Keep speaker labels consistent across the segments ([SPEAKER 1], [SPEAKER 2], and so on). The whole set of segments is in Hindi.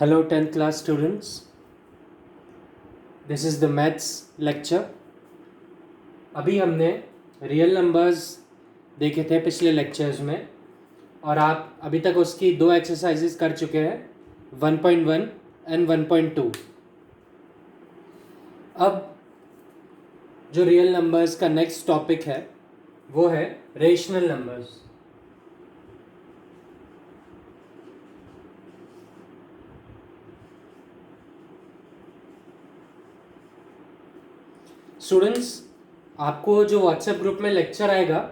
[SPEAKER 1] Hello 10th class students. This is the maths lecture. अभी हमने रियल नंबर्स देखे थे पिछले लेक्चर्स में और आप अभी तक उसकी दो एक्सरसाइजेस कर चुके हैं 1.1 एंड 1.2. अब जो रियल नंबर्स का नेक्स्ट टॉपिक है वो है रेशनल नंबर्स. स्टूडेंट्स, आपको जो व्हाट्सएप ग्रुप में लेक्चर आएगा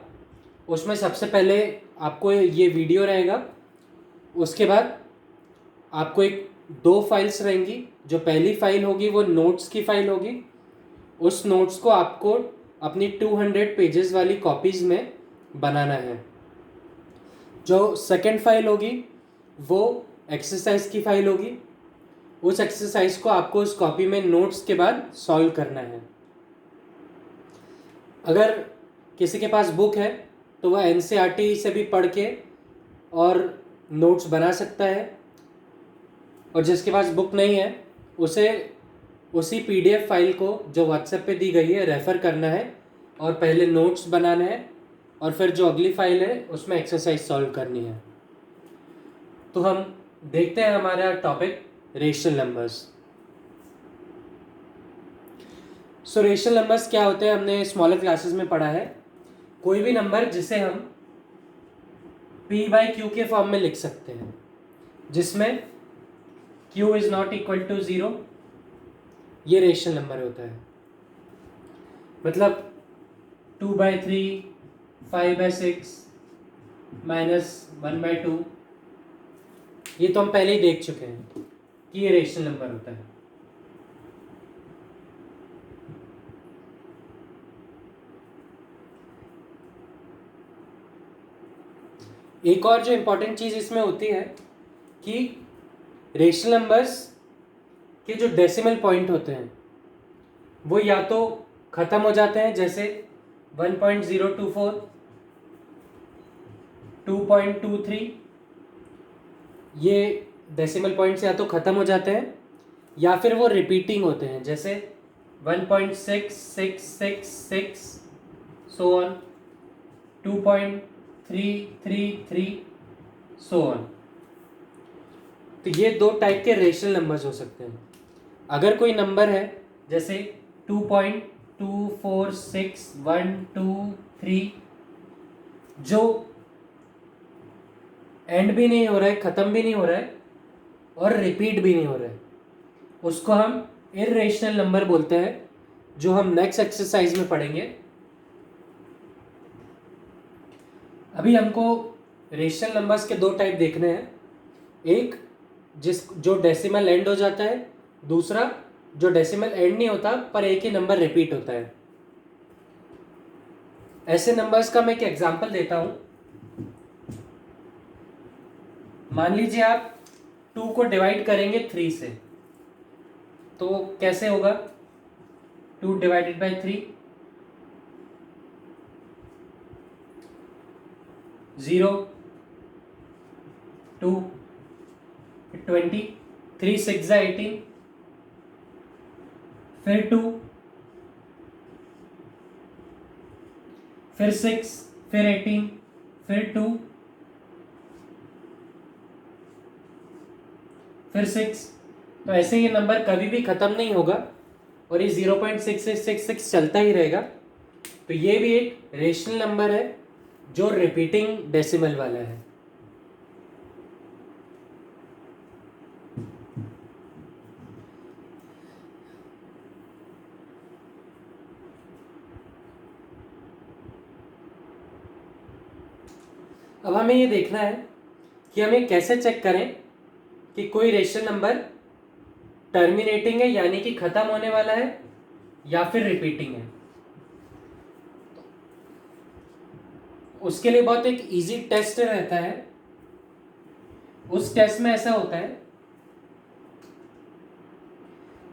[SPEAKER 1] उसमें सबसे पहले आपको ये वीडियो रहेगा. उसके बाद आपको दो फाइल्स रहेंगी. जो पहली फाइल होगी वो नोट्स की फाइल होगी. उस नोट्स को आपको अपनी 200 पेजेस वाली कॉपीज़ में बनाना है. जो सेकंड फाइल होगी वो एक्सरसाइज की फाइल होगी. उस एक्सरसाइज को आपको उस कॉपी में नोट्स के बाद सॉल्व करना है. अगर किसी के पास बुक है तो वह एनसीईआरटी से भी पढ़ के और नोट्स बना सकता है, और जिसके पास बुक नहीं है उसे उसी पीडीएफ फाइल को जो व्हाट्सएप पे दी गई है रेफ़र करना है और पहले नोट्स बनाना है और फिर जो अगली फाइल है उसमें एक्सरसाइज सॉल्व करनी है. तो हम देखते हैं हमारा टॉपिक रेशनल नंबर्स. सो रेशनल नंबर्स क्या होते हैं हमने स्मॉलर क्लासेस में पढ़ा है. कोई भी नंबर जिसे हम p/q के फॉर्म में लिख सकते हैं, जिसमें q is not equal to 0, ये रेशनल नंबर होता है. मतलब 2/3, 5/6 -1/2, ये तो हम पहले ही देख चुके हैं कि ये रेशनल नंबर होता है. एक और जो इम्पोर्टेंट चीज़ इसमें होती है कि रेशनल नंबर्स के जो डेसिमल पॉइंट होते हैं वो या तो ख़त्म हो जाते हैं, जैसे 1.024, 2.23, ये डेसिमल पॉइंट्स या तो ख़त्म हो जाते हैं या फिर वो रिपीटिंग होते हैं, जैसे 1.6666 सो ऑन, 2.333 सो ऑन. तो ये दो टाइप के रेशनल नंबर्स हो सकते हैं. अगर कोई नंबर है जैसे 2.246123 जो एंड भी नहीं हो रहा है, ख़त्म भी नहीं हो रहा है और रिपीट भी नहीं हो रहा है, उसको हम इर्रेशनल नंबर बोलते हैं, जो हम नेक्स्ट एक्सरसाइज में पढ़ेंगे. अभी हमको रेशनल नंबर्स के दो टाइप देखने हैं. एक जो डेसिमल एंड हो जाता है, दूसरा जो डेसिमल एंड नहीं होता पर एक ही नंबर रिपीट होता है. ऐसे नंबर्स का मैं एक एग्जांपल देता हूं. मान लीजिए आप 2 को डिवाइड करेंगे 3 से, तो कैसे होगा? 2 डिवाइडेड बाई 3 0, 2, 20, 3 6 18, फिर 2, फिर 6, फिर 18, फिर 2, फिर 6. तो ऐसे ये नंबर कभी भी ख़त्म नहीं होगा और ये 0.6666 चलता ही रहेगा. तो ये भी एक रेशनल नंबर है जो रिपीटिंग डेसिमल वाला है. अब हमें ये देखना है कि हमें कैसे चेक करें कि कोई रेशनल नंबर टर्मिनेटिंग है यानी कि ख़त्म होने वाला है या फिर रिपीटिंग है. उसके लिए बहुत एक इजी टेस्ट रहता है. उस टेस्ट में ऐसा होता है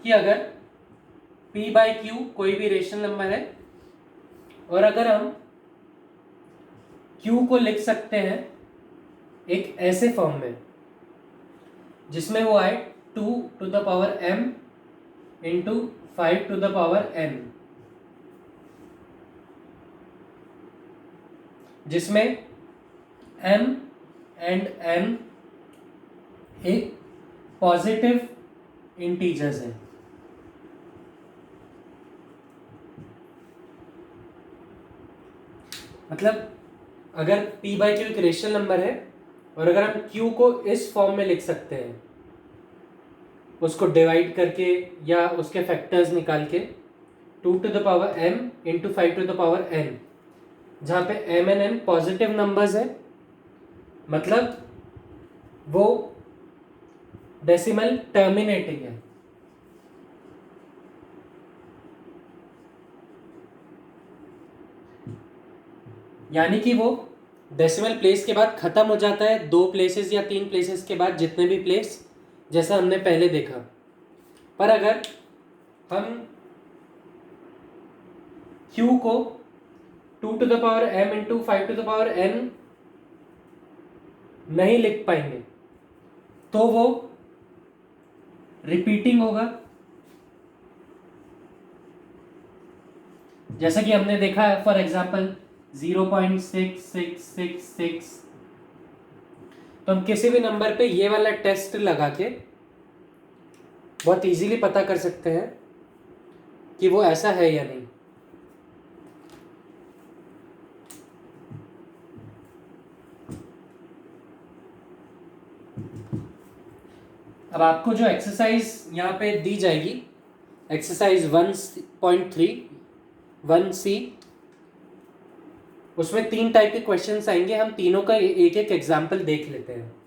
[SPEAKER 1] कि अगर p/q कोई भी रेशनल नंबर है और अगर हम q को लिख सकते हैं एक ऐसे फॉर्म में जिसमें वो आए 2m इंटू 5n, जिसमें m एंड n एक पॉजिटिव इंटीजर्स है। मतलब अगर p बाई क्यू एक रेशनल नंबर है और अगर हम q को इस फॉर्म में लिख सकते हैं, उसको डिवाइड करके या उसके फैक्टर्स निकाल के 2m इंटू 5n, जहाँ पे m and n positive numbers है, मतलब वो डेसिमल टर्मिनेटिंग है। यानी कि वो डेसिमल प्लेस के बाद खत्म हो जाता है, 2 प्लेसेस या 3 प्लेसेस के बाद, जितने भी प्लेस, जैसा हमने पहले देखा। पर अगर हम q को 2m इंटू 5n नहीं लिख पाएंगे तो वो रिपीटिंग होगा। जैसा कि हमने देखा है, फॉर एग्जाम्पल 0.6666, तो हम किसी भी नंबर पे ये वाला टेस्ट लगा के बहुत इजीली पता कर सकते हैं कि वो ऐसा है या नहीं। अब आपको जो एक्सरसाइज यहाँ पे दी जाएगी, एक्सरसाइज 1.3 उसमें 3 टाइप के क्वेश्चंस आएंगे। हम तीनों का एक एक एग्जाम्पल देख लेते हैं।